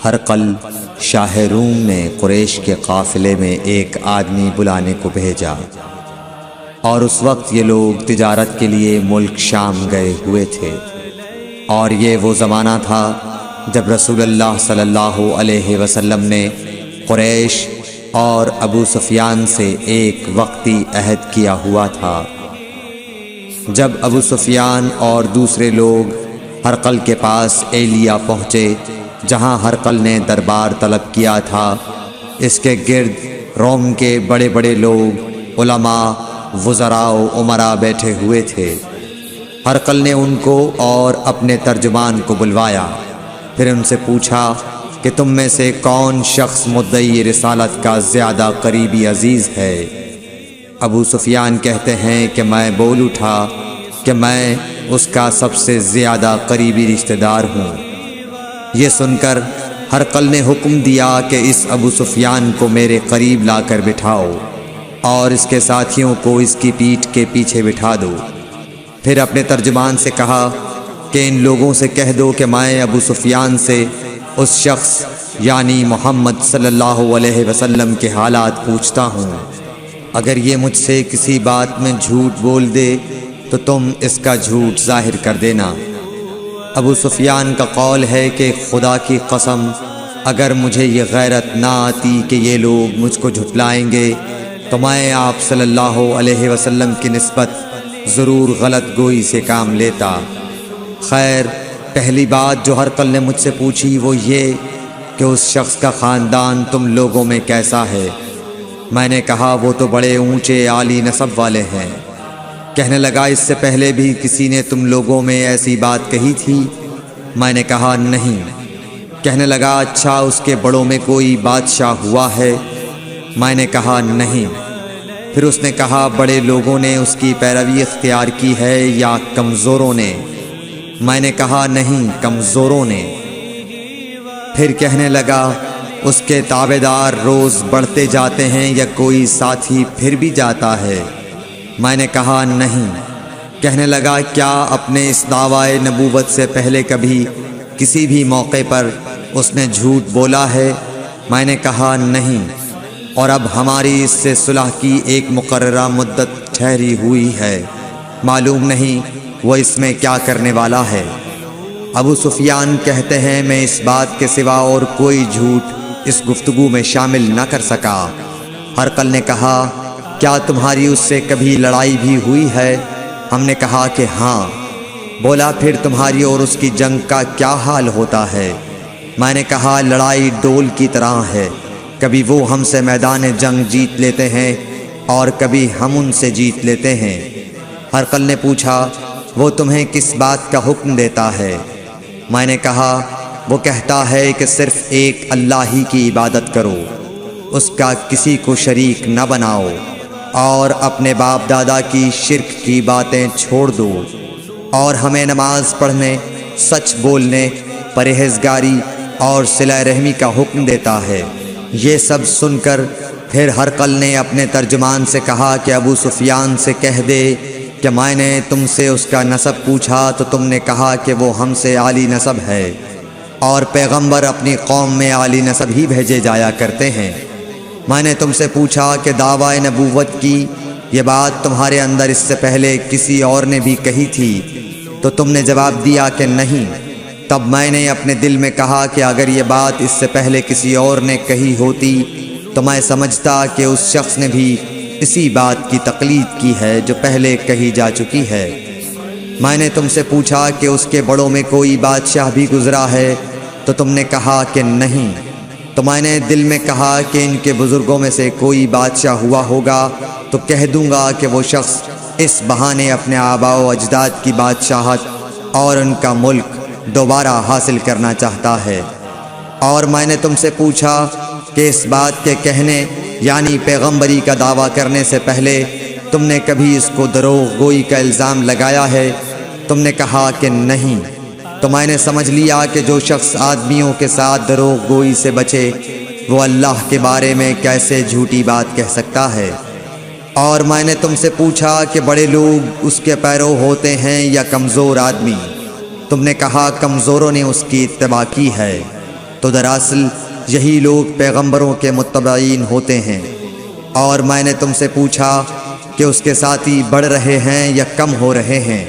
ہرقل شاہ روم نے قریش کے قافلے میں ایک آدمی بلانے کو بھیجا، اور اس وقت یہ لوگ تجارت کے لیے ملک شام گئے ہوئے تھے، اور یہ وہ زمانہ تھا جب رسول اللہ صلی اللہ علیہ وسلم نے قریش اور ابو سفیان سے ایک وقتی عہد کیا ہوا تھا۔ جب ابو سفیان اور دوسرے لوگ ہرقل کے پاس ایلیا پہنچے جہاں ہرقل نے دربار طلب کیا تھا، اس کے گرد روم کے بڑے بڑے لوگ، علماء، وزراء و امراء بیٹھے ہوئے تھے۔ ہرقل نے ان کو اور اپنے ترجمان کو بلوایا، پھر ان سے پوچھا کہ تم میں سے کون شخص مدعی رسالت کا زیادہ قریبی عزیز ہے؟ ابو سفیان کہتے ہیں کہ میں بول اٹھا کہ میں اس کا سب سے زیادہ قریبی رشتہ دار ہوں۔ یہ سن کر ہرقل نے حکم دیا کہ اس ابو سفیان کو میرے قریب لا کر بٹھاؤ اور اس کے ساتھیوں کو اس کی پیٹھ کے پیچھے بٹھا دو۔ پھر اپنے ترجمان سے کہا کہ ان لوگوں سے کہہ دو کہ میں ابو سفیان سے اس شخص یعنی محمد صلی اللہ علیہ وسلم کے حالات پوچھتا ہوں۔ اگر یہ مجھ سے کسی بات میں جھوٹ بول دے تو تم اس کا جھوٹ ظاہر کر دینا۔ ابو سفیان کا قول ہے کہ خدا کی قسم اگر مجھے یہ غیرت نہ آتی کہ یہ لوگ مجھ کو جھٹلائیں گے تو میں آپ صلی اللہ علیہ وسلم کی نسبت ضرور غلط گوئی سے کام لیتا۔ خیر، پہلی بات جو ہرقل نے مجھ سے پوچھی وہ یہ کہ اس شخص کا خاندان تم لوگوں میں کیسا ہے؟ میں نے کہا وہ تو بڑے اونچے عالی نسب والے ہیں۔ کہنے لگا اس سے پہلے بھی کسی نے تم لوگوں میں ایسی بات کہی تھی؟ میں نے کہا نہیں۔ کہنے لگا اچھا اس کے بڑوں میں کوئی بادشاہ ہوا ہے؟ میں نے کہا نہیں۔ پھر اس نے کہا بڑے لوگوں نے اس کی پیروی اختیار کی ہے یا کمزوروں نے؟ میں نے کہا نہیں، کمزوروں نے۔ پھر کہنے لگا اس کے تابعدار روز بڑھتے جاتے ہیں یا کوئی ساتھی پھر بھی جاتا ہے؟ میں نے کہا نہیں۔ کہنے لگا کیا اپنے اس دعوی نبوت سے پہلے کبھی کسی بھی موقع پر اس نے جھوٹ بولا ہے؟ میں نے کہا نہیں، اور اب ہماری اس سے صلح کی ایک مقررہ مدت ٹھہری ہوئی ہے، معلوم نہیں وہ اس میں کیا کرنے والا ہے۔ ابو سفیان کہتے ہیں میں اس بات کے سوا اور کوئی جھوٹ اس گفتگو میں شامل نہ کر سکا۔ ہرقل نے کہا کیا تمہاری اس سے کبھی لڑائی بھی ہوئی ہے؟ ہم نے کہا کہ ہاں۔ بولا پھر تمہاری اور اس کی جنگ کا کیا حال ہوتا ہے؟ میں نے کہا لڑائی ڈول کی طرح ہے، کبھی وہ ہم سے میدان جنگ جیت لیتے ہیں اور کبھی ہم ان سے جیت لیتے ہیں۔ ہرقل نے پوچھا وہ تمہیں کس بات کا حکم دیتا ہے؟ میں نے کہا وہ کہتا ہے کہ صرف ایک اللہ ہی کی عبادت کرو، اس کا کسی کو شریک نہ بناؤ، اور اپنے باپ دادا کی شرک کی باتیں چھوڑ دو، اور ہمیں نماز پڑھنے، سچ بولنے، پرہیزگاری اور صلہ رحمی کا حکم دیتا ہے۔ یہ سب سن کر پھر ہرقل نے اپنے ترجمان سے کہا کہ ابو سفیان سے کہہ دے کہ میں نے تم سے اس کا نسب پوچھا تو تم نے کہا کہ وہ ہم سے عالی نسب ہے، اور پیغمبر اپنی قوم میں عالی نسب ہی بھیجے جایا کرتے ہیں۔ میں نے تم سے پوچھا کہ دعوی نبوت کی یہ بات تمہارے اندر اس سے پہلے کسی اور نے بھی کہی تھی؟ تو تم نے جواب دیا کہ نہیں۔ تب میں نے اپنے دل میں کہا کہ اگر یہ بات اس سے پہلے کسی اور نے کہی ہوتی تو میں سمجھتا کہ اس شخص نے بھی اسی بات کی تقلید کی ہے جو پہلے کہی جا چکی ہے۔ میں نے تم سے پوچھا کہ اس کے بڑوں میں کوئی بادشاہ بھی گزرا ہے تو تم نے کہا کہ نہیں۔ تو میں نے دل میں کہا کہ ان کے بزرگوں میں سے کوئی بادشاہ ہوا ہوگا تو کہہ دوں گا کہ وہ شخص اس بہانے اپنے آباء و اجداد کی بادشاہت اور ان کا ملک دوبارہ حاصل کرنا چاہتا ہے۔ اور میں نے تم سے پوچھا کہ اس بات کے کہنے یعنی پیغمبری کا دعویٰ کرنے سے پہلے تم نے کبھی اس کو دروغ گوئی کا الزام لگایا ہے؟ تم نے کہا کہ نہیں۔ تو میں نے سمجھ لیا کہ جو شخص آدمیوں کے ساتھ دروغ گوئی سے بچے وہ اللہ کے بارے میں کیسے جھوٹی بات کہہ سکتا ہے۔ اور میں نے تم سے پوچھا کہ بڑے لوگ اس کے پیرو ہوتے ہیں یا کمزور آدمی؟ تم نے کہا کمزوروں نے اس کی اتباع کی ہے۔ تو دراصل یہی لوگ پیغمبروں کے متبعین ہوتے ہیں۔ اور میں نے تم سے پوچھا کہ اس کے ساتھی بڑھ رہے ہیں یا کم ہو رہے ہیں؟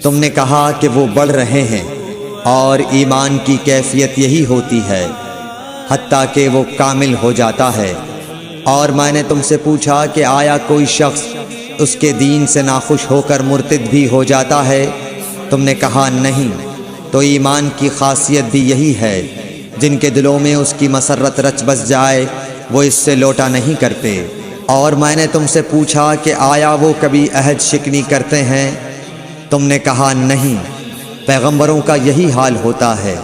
تم نے کہا کہ وہ بڑھ رہے ہیں، اور ایمان کی کیفیت یہی ہوتی ہے حتیٰ کہ وہ کامل ہو جاتا ہے۔ اور میں نے تم سے پوچھا کہ آیا کوئی شخص اس کے دین سے ناخوش ہو کر مرتد بھی ہو جاتا ہے؟ تم نے کہا نہیں۔ تو ایمان کی خاصیت بھی یہی ہے، جن کے دلوں میں اس کی مسرت رچ بس جائے وہ اس سے لوٹا نہیں کرتے۔ اور میں نے تم سے پوچھا کہ آیا وہ کبھی عہد شکنی کرتے ہیں؟ تم نے کہا نہیں۔ پیغمبروں کا یہی حال ہوتا ہے،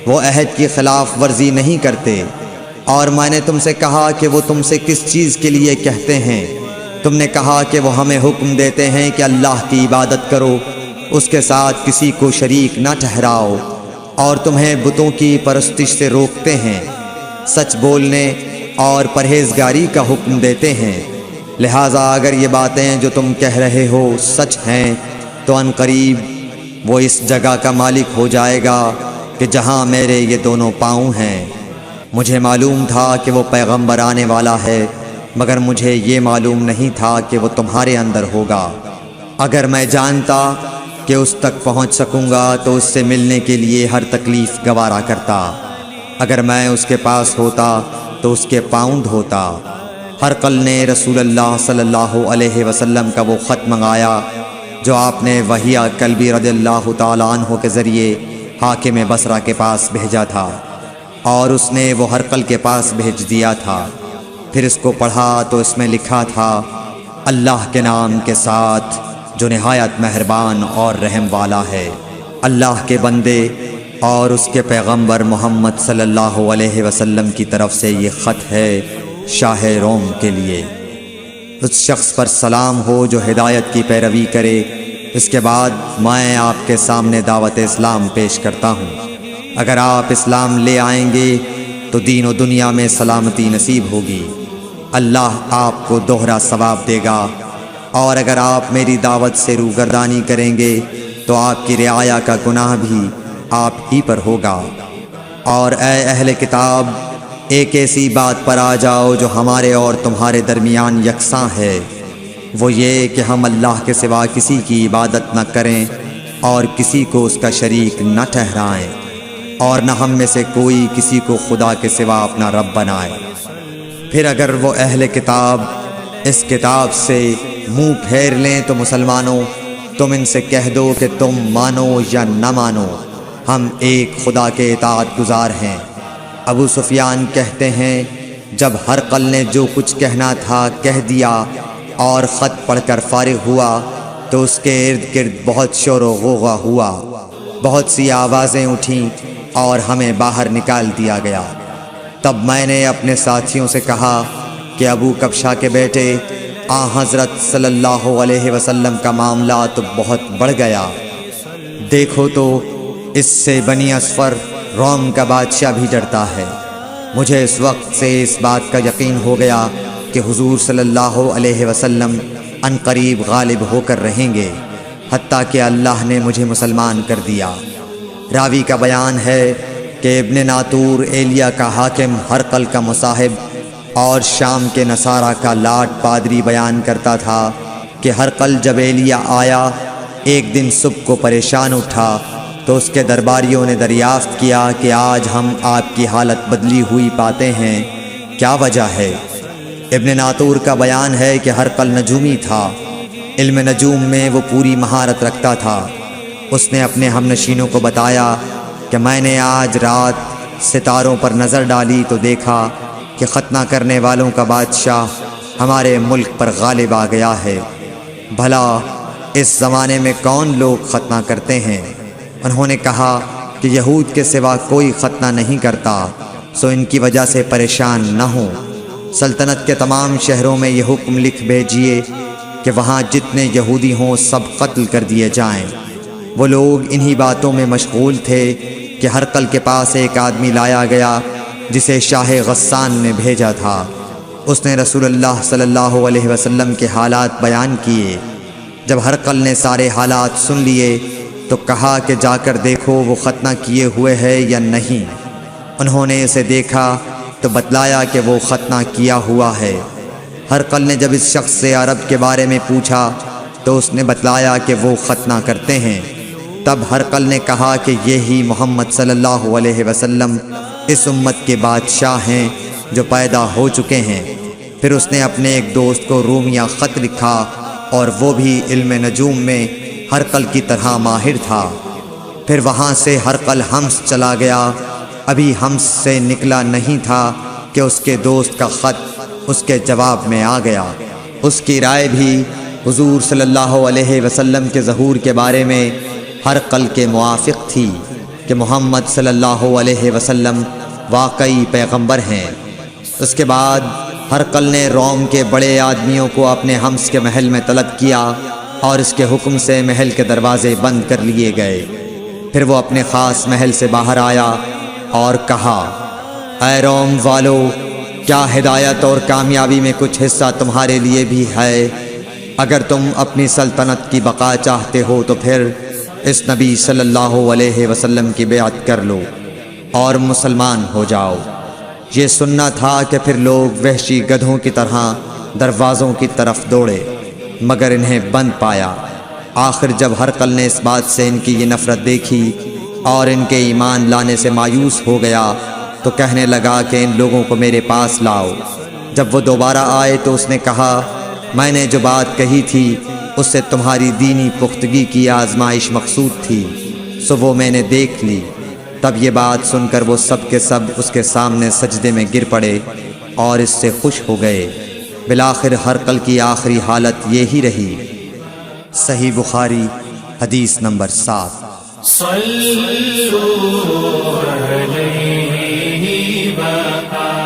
وہ عہد کی خلاف ورزی نہیں کرتے۔ اور میں نے تم سے کہا کہ وہ تم سے کس چیز کے لیے کہتے ہیں؟ تم نے کہا کہ وہ ہمیں حکم دیتے ہیں کہ اللہ کی عبادت کرو، اس کے ساتھ کسی کو شریک نہ ٹھہراؤ، اور تمہیں بتوں کی پرستش سے روکتے ہیں، سچ بولنے اور پرہیزگاری کا حکم دیتے ہیں۔ لہٰذا اگر یہ باتیں جو تم کہہ رہے ہو سچ ہیں تو ان قریب وہ اس جگہ کا مالک ہو جائے گا کہ جہاں میرے یہ دونوں پاؤں ہیں۔ مجھے معلوم تھا کہ وہ پیغمبر آنے والا ہے، مگر مجھے یہ معلوم نہیں تھا کہ وہ تمہارے اندر ہوگا۔ اگر میں جانتا کہ اس تک پہنچ سکوں گا تو اس سے ملنے کے لیے ہر تکلیف گوارا کرتا۔ اگر میں اس کے پاس ہوتا تو اس کے پاؤں دھوتا۔ ہرقل نے رسول اللہ صلی اللہ علیہ وسلم کا وہ خط منگایا جو آپ نے وحیہ کلبی رضی اللہ تعالیٰ عنہ کے ذریعے حاکم بصرہ کے پاس بھیجا تھا، اور اس نے وہ ہرقل کے پاس بھیج دیا تھا۔ پھر اس کو پڑھا تو اس میں لکھا تھا، اللہ کے نام کے ساتھ جو نہایت مہربان اور رحم والا ہے۔ اللہ کے بندے اور اس کے پیغمبر محمد صلی اللہ علیہ وسلم کی طرف سے یہ خط ہے شاہ روم کے لیے۔ اس شخص پر سلام ہو جو ہدایت کی پیروی کرے۔ اس کے بعد میں آپ کے سامنے دعوت اسلام پیش کرتا ہوں۔ اگر آپ اسلام لے آئیں گے تو دین و دنیا میں سلامتی نصیب ہوگی، اللہ آپ کو دوہرا ثواب دے گا۔ اور اگر آپ میری دعوت سے روگردانی کریں گے تو آپ کی رعایا کا گناہ بھی آپ ہی پر ہوگا۔ اور اے اہل کتاب، ایک ایسی بات پر آ جاؤ جو ہمارے اور تمہارے درمیان یکساں ہے، وہ یہ کہ ہم اللہ کے سوا کسی کی عبادت نہ کریں اور کسی کو اس کا شریک نہ ٹھہرائیں، اور نہ ہم میں سے کوئی کسی کو خدا کے سوا اپنا رب بنائے۔ پھر اگر وہ اہل کتاب اس کتاب سے منہ پھیر لیں تو مسلمانوں، تم ان سے کہہ دو کہ تم مانو یا نہ مانو، ہم ایک خدا کے اطاعت گزار ہیں۔ ابو سفیان کہتے ہیں، جب ہرقل نے جو کچھ کہنا تھا کہہ دیا اور خط پڑھ کر فارغ ہوا تو اس کے ارد گرد بہت شور و غوغا ہوا، بہت سی آوازیں اٹھیں اور ہمیں باہر نکال دیا گیا۔ تب میں نے اپنے ساتھیوں سے کہا کہ ابو کبشہ کے بیٹے حضرت صلی اللہ علیہ وسلم کا معاملہ تو بہت بڑھ گیا۔ دیکھو تو اس سے بنی اصفر روم کا بادشاہ بھی ڈرتا ہے۔ مجھے اس وقت سے اس بات کا یقین ہو گیا کہ حضور صلی اللہ علیہ وسلم ان قریب غالب ہو کر رہیں گے، حتیٰ کہ اللہ نے مجھے مسلمان کر دیا۔ راوی کا بیان ہے کہ ابن ناطور ایلیا کا حاکم ہرقل کا مصاحب اور شام کے نصارہ کا لاٹ پادری بیان کرتا تھا کہ ہرقل جب ایلیا آیا ایک دن صبح کو پریشان اٹھا تو اس کے درباریوں نے دریافت کیا کہ آج ہم آپ کی حالت بدلی ہوئی پاتے ہیں، کیا وجہ ہے؟ ابن ناطور کا بیان ہے کہ ہرقل نجومی تھا، علم نجوم میں وہ پوری مہارت رکھتا تھا۔ اس نے اپنے ہم نشینوں کو بتایا کہ میں نے آج رات ستاروں پر نظر ڈالی تو دیکھا کہ ختنہ کرنے والوں کا بادشاہ ہمارے ملک پر غالب آ گیا ہے۔ بھلا اس زمانے میں کون لوگ ختنہ کرتے ہیں؟ انہوں نے کہا کہ یہود کے سوا کوئی ختنہ نہیں کرتا، سو ان کی وجہ سے پریشان نہ ہوں۔ سلطنت کے تمام شہروں میں یہ حکم لکھ بھیجیے کہ وہاں جتنے یہودی ہوں سب قتل کر دیے جائیں۔ وہ لوگ انہی باتوں میں مشغول تھے کہ ہرقل کے پاس ایک آدمی لایا گیا جسے شاہ غسان نے بھیجا تھا۔ اس نے رسول اللہ صلی اللہ علیہ وسلم کے حالات بیان کیے۔ جب ہرقل نے سارے حالات سن لیے تو کہا کہ جا کر دیکھو وہ ختنہ کیے ہوئے ہے یا نہیں۔ انہوں نے اسے دیکھا تو بتلایا کہ وہ ختنہ کیا ہوا ہے۔ ہرقل نے جب اس شخص سے عرب کے بارے میں پوچھا تو اس نے بتلایا کہ وہ ختنہ کرتے ہیں۔ تب ہرقل نے کہا کہ یہی محمد صلی اللہ علیہ وسلم اس امت کے بادشاہ ہیں جو پیدا ہو چکے ہیں۔ پھر اس نے اپنے ایک دوست کو رومیہ خط لکھا اور وہ بھی علم نجوم میں ہرقل کی طرح ماہر تھا۔ پھر وہاں سے ہرقل حمص چلا گیا۔ ابھی حمص سے نکلا نہیں تھا کہ اس کے دوست کا خط اس کے جواب میں آ گیا۔ اس کی رائے بھی حضور صلی اللہ علیہ وسلم کے ظہور کے بارے میں ہرقل کے موافق تھی کہ محمد صلی اللہ علیہ وسلم واقعی پیغمبر ہیں۔ اس کے بعد ہرقل نے روم کے بڑے آدمیوں کو اپنے حمص کے محل میں طلب کیا اور اس کے حکم سے محل کے دروازے بند کر لیے گئے۔ پھر وہ اپنے خاص محل سے باہر آیا اور کہا، اے روم والو، کیا ہدایت اور کامیابی میں کچھ حصہ تمہارے لیے بھی ہے؟ اگر تم اپنی سلطنت کی بقا چاہتے ہو تو پھر اس نبی صلی اللہ علیہ وسلم کی بیعت کر لو اور مسلمان ہو جاؤ۔ یہ سننا تھا کہ پھر لوگ وحشی گدھوں کی طرح دروازوں کی طرف دوڑے مگر انہیں بند پایا۔ آخر جب ہرقل نے اس بات سے ان کی یہ نفرت دیکھی اور ان کے ایمان لانے سے مایوس ہو گیا تو کہنے لگا کہ ان لوگوں کو میرے پاس لاؤ۔ جب وہ دوبارہ آئے تو اس نے کہا، میں نے جو بات کہی تھی اس سے تمہاری دینی پختگی کی آزمائش مقصود تھی، سو وہ میں نے دیکھ لی۔ تب یہ بات سن کر وہ سب کے سب اس کے سامنے سجدے میں گر پڑے اور اس سے خوش ہو گئے۔ بالآخر ہرقل کی آخری حالت یہی رہی۔ صحیح بخاری حدیث نمبر 7۔ صلوا علیہ وآلہ